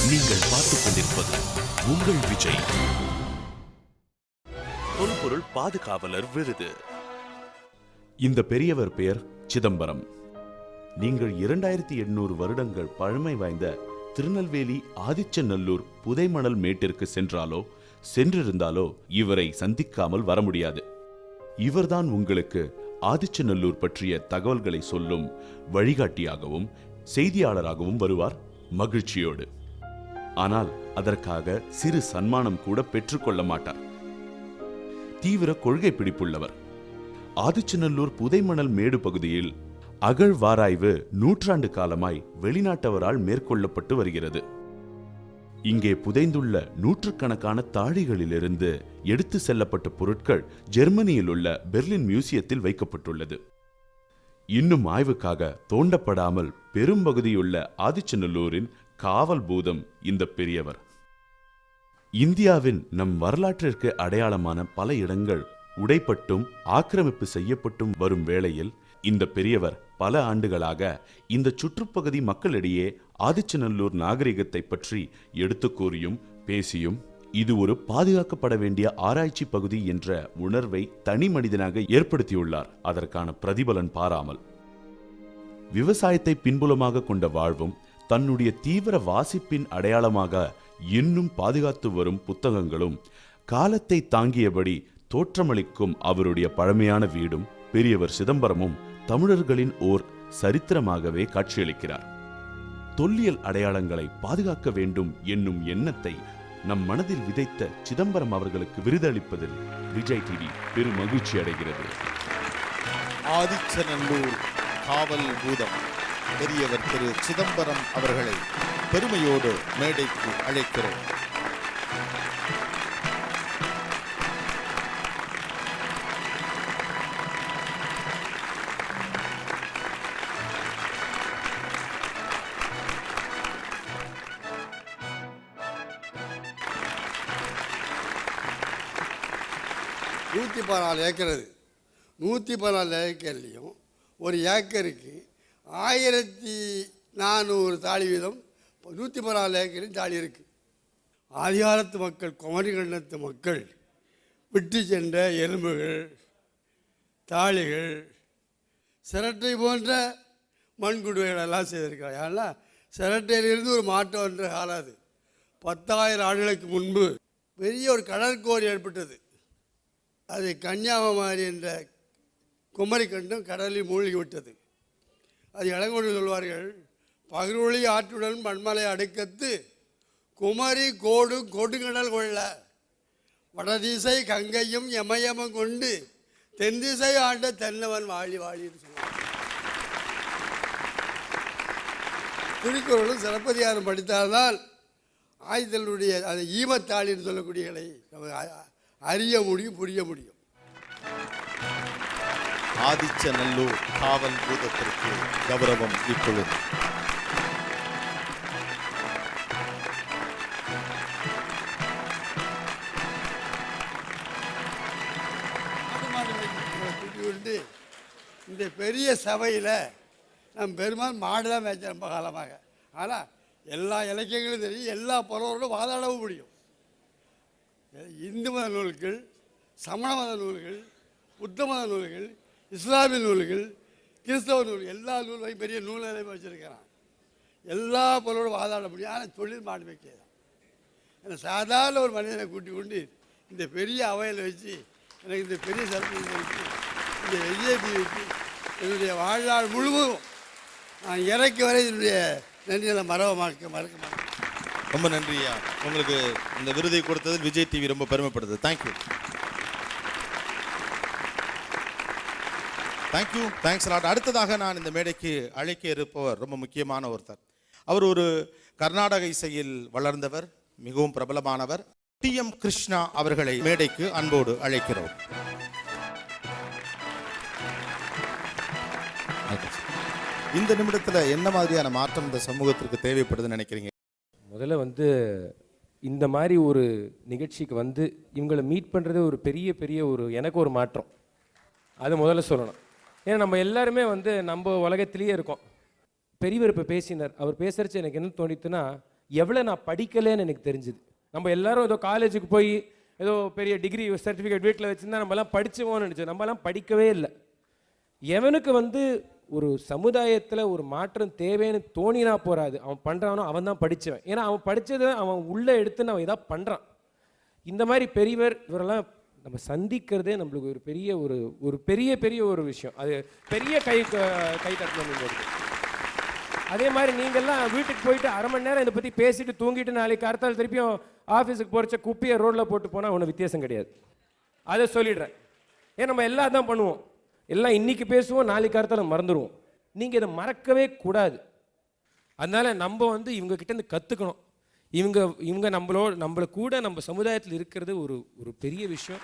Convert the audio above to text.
நீங்கள் பார்த்துக் கொண்டிருப்பது உங்கள் விஜய். தொல்பொருள் பாதுகாவலர் விருது. இந்த பெரியவர் பெயர் சிதம்பரம். நீங்கள் 2800 வருடங்கள் பழமை வாய்ந்த திருநெல்வேலி ஆதிச்சநல்லூர் புதைமணல் மேட்டிற்கு சென்றிருந்தாலோ இவரை சந்திக்காமல் வர முடியாது. இவர்தான் உங்களுக்கு ஆதிச்சநல்லூர் பற்றிய தகவல்களை சொல்லும் வழிகாட்டியாகவும் செய்தியாளராகவும் வருவார் மகிழ்ச்சியோடு. ஆனால் அதற்காக சிறு சன்மானம் கூட பெற்றுக்கொள்ள மாட்டார். தீவிர கொள்கை பிடிப்புள்ளவர். ஆதிச்சநல்லூர் புதைமணல் மேடு பகுதியில் அகழ்வாராய்வு நூற்றாண்டு காலமாய் வெளிநாட்டவரால் மேற்கொள்ளப்பட்டு வருகிறது. இங்கே புதைந்துள்ள நூற்றுக்கணக்கான தாழிகளிலிருந்து எடுத்து செல்லப்பட்ட பொருட்கள் ஜெர்மனியில் உள்ள பெர்லின் மியூசியத்தில் வைக்கப்பட்டுள்ளது. இன்னும் ஆய்வுக்காக தோண்டப்படாமல் பெரும்பகுதியுள்ள ஆதிச்சநல்லூரின் காவல் பூதம் இந்த பெரியவர். இந்தியாவின் நம் வரலாற்றிற்கு அடையாளமான பல இடங்கள் உடைப்பட்டும் ஆக்கிரமிப்பு செய்யப்பட்டும் வரும் வேளையில் இந்த பெரியவர் பல ஆண்டுகளாக இந்த சுற்றுப்பகுதி மக்களிடையே ஆதிச்சநல்லூர் நாகரிகத்தை பற்றி எடுத்து கூறியும் பேசியும் இது ஒரு பாதுகாக்கப்பட வேண்டிய ஆராய்ச்சி பகுதி என்ற உணர்வை தனி மனிதனாக ஏற்படுத்தியுள்ளார். அதற்கான பிரதிபலன் பாராமல் விவசாயத்தை பின்புலமாக கொண்ட வாழ்வும் தன்னுடைய தீவிர வாசிப்பின் அடையாளமாக இன்னும் பாதுகாத்து வரும் புத்தகங்களும் காலத்தை தாங்கியபடி தோற்றமளிக்கும் அவருடைய பழமையான வீடும் பெரியவர் சிதம்பரமும் தமிழர்களின் ஓர் சரித்திரமாகவே காட்சியளிக்கிறார். தொல்லியல் அடையாளங்களை பாதுகாக்க வேண்டும் என்னும் எண்ணத்தை நம் மனதில் விதைத்த சிதம்பரம் அவர்களுக்கு விருதளிப்பதில் விஜய் டிவி பெரும் மகிழ்ச்சி அடைகிறது. ஆதிச்சநல்லூர் காவல் பூதம் பெரியவர் திரு சிதம்பரம் அவர்களை பெருமையோடு மேடைக்கு அழைக்கிறோம். நூற்றி 14 ஏக்கர். 114 ஏக்கர்லையும் ஒரு ஏக்கருக்கு 1400 தாழி வீதம் 114 ஏக்கரையும் தாழி இருக்கு. ஆதிகாலத்து மக்கள், குமரி கண்டத்து மக்கள் விட்டு சென்ற எலும்புகள், தாழிகள், சிரட்டை போன்ற மண்குடுவைகள் எல்லாம் செய்திருக்காங்க. ஏன்னா சிரட்டையிலிருந்து ஒரு மாற்றம் என்ற காலாது 10,000 ஆண்டுகளுக்கு முன்பு பெரிய ஒரு கடற்கோர் ஏற்பட்டது. அது கன்னியாகுமரி என்ற குமரி கண்டம் கடலில் மூழ்கி விட்டது. அது இளங்கோடி சொல்வார்கள், பகிர்வொளி ஆற்றுடன் மண்மலை அடுக்கத்து குமரி கோடு கொடுங்கடல் கொள்ள வடதிசை கங்கையும் எமயமும் கொண்டு தென்திசை ஆண்ட தென்னவன் வாழி வாழின்னு சொல்லுவாங்க. திருக்குறளும் சிலப்பதிகாரம் படித்தால்தான் ஆயுதலுடைய அந்த ஈமத்தாளின்னு சொல்லக்கூடியகளை நம்ம அறிய முடியும், புரிய முடியும். ஆதிச்சநல்லூர் காவல் பூதத்திற்கு கௌரவம் இப்பொழுது. இந்த பெரிய சபையில் நம் பெருமாள் மாடுதான் மேய்ச்ச ரொம்ப காலமாக. ஆனால் எல்லா இலக்கியங்களும் தெரியும், எல்லா புலவரோடும் வாதாடவும் முடியும். இந்து மத நூல்கள், சமண மத நூல்கள், புத்த மத நூல்கள், இஸ்லாமிய நூல்கள், கிறிஸ்தவ நூல்கள், எல்லா நூல்களையும் பெரிய நூல்களையும் வச்சுருக்கிறான். எல்லா பொருளோடு வாதாட முடியும். ஆனால் தொழில் மாடு வைக்கதான். ஏன்னா சாதாரண ஒரு மனிதனை கூட்டி கொண்டு இந்த பெரிய அவையில் வச்சு எனக்கு இந்த பெரிய சரக்கு வச்சு இந்த விஜேபி வச்சு என்னுடைய வாழ்நாள் முழுவதும் நான் இறக்கி வரை என்னுடைய நன்றிகளை மறக்க மாட்டேன். ரொம்ப நன்றியா. உங்களுக்கு இந்த விருதை கொடுத்தது விஜய் டிவி ரொம்ப பெருமைப்படுது. தேங்க்யூ. Thank you, thanks lot. அடுத்ததாக நான் இந்த மேடைக்கு அழைக்க இருப்பவர் ரொம்ப முக்கியமான ஒருத்தர். அவர் ஒரு கர்நாடக இசையில் வளர்ந்தவர், மிகவும் பிரபலமானவர். டி.எம். கிருஷ்ணா அவர்களை மேடைக்கு அன்போடு அழைக்கிறோம். இந்த நிமிடத்தில் என்ன மாதிரியான மாற்றம் இந்த சமூகத்திற்கு தேவைப்படுதுன்னு நினைக்கிறீங்க? முதல்ல இந்த மாதிரி ஒரு நிகழ்ச்சிக்கு இவங்களை மீட் பண்ணுறது ஒரு பெரிய ஒரு எனக்கு ஒரு மாற்றம். அது முதல்ல சொல்லணும். ஏன்னா நம்ம எல்லாருமே நம்ம உலகத்திலேயே இருக்கோம். பெரியவர் இப்போ பேசினார். அவர் பேசுகிறச்சு எனக்கு என்ன தோணித்துன்னா, எவ்வளோ நான் படிக்கலைன்னு எனக்கு தெரிஞ்சுது. நம்ம எல்லாரும் ஏதோ காலேஜுக்கு போய் ஏதோ பெரிய டிகிரி சர்டிஃபிகேட் வீட்டில் வச்சுருந்தா நம்மலாம் படிச்சுவோன்னு நினச்சோம். நம்மலாம் படிக்கவே இல்லை. எவனுக்கு வந்து ஒரு சமுதாயத்தில் ஒரு மாற்றம் தேவைன்னு தோணினா போகாது, அவன் பண்ணுறானோ அவன் தான் படித்தவன். ஏன்னா அவன் படித்ததை அவன் உள்ளே எடுத்துன்னு அவன் எதாவது பண்ணுறான். இந்த மாதிரி பெரியவர் இவரெல்லாம் நம்ம சந்திக்கிறதே நம்மளுக்கு ஒரு பெரிய ஒரு பெரிய ஒரு விஷயம். அது பெரிய கை தட்டணும் நீங்கள். அதே மாதிரி நீங்கள்லாம் வீட்டுக்கு போயிட்டு அரை மணி நேரம் இதை பற்றி பேசிட்டு தூங்கிட்டு நாளைக்கு அடுத்தால் திருப்பியும் ஆஃபீஸுக்கு போகிறச்ச குப்பியை ரோட்டில் போட்டு போனால் ஒன்றும் வித்தியாசம் கிடையாது. அதை சொல்லிடுறேன். ஏன் நம்ம எல்லாம் தான் பண்ணுவோம். எல்லாம் இன்றைக்கி பேசுவோம், நாளைக்கு அடுத்தாலும் மறந்துடுவோம். நீங்கள் இதை மறக்கவே கூடாது. அதனால் நம்ம வந்து இவங்ககிட்டேருந்து கற்றுக்கணும். இவங்க நம்மளை கூட நம்ம சமுதாயத்தில் இருக்கிறது ஒரு பெரிய விஷயம்.